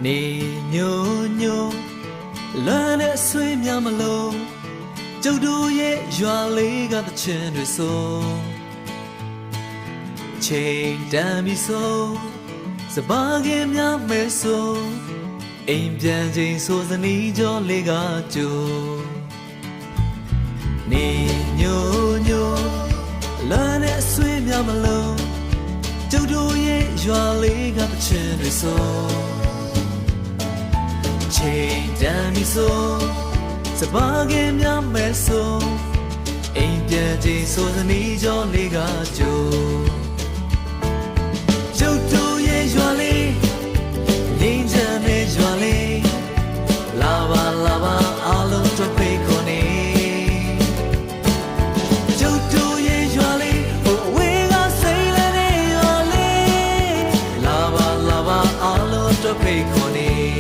နေညိုညိုလွမ်းတဲ့ဆွေးများမလို့ကျုပ်တို့ရဲ့ရွာလေးကတချင်တွေဆိုချိန်တန်ပြီဆိုစပါးကင်းများမဲဆိုအိမ်ပြန်ချိန်ဆိုစနီးကြောလေးကကြိုနေညိုညိုလွမ်းတဲ့ဆွေးများမလို့ကျုပ်တို့ရဲ့ရွာလေးကတချင်တွေဆိုချိန်တန်ပြီဆိုစပါးကင်းများမဲဆိုအိမ်ပြန်ချိန်ဆိုစနီးကြောလေးကကြိုကျုပ်တို့ရဲ့ရွာလေးငြိမ်းချမ်းတဲ့ရွာလေးလာပါလာပါအားလုံးတို့ဖိတ်ခေါ်နေကျုပ်တို့ရဲ့ရွာလေးဟိုဝေးကစိတ်လည်းတဲ့ရွာလေးလာပါလာပါအားလုံးတို့ဖိတ်ခေါ်နေ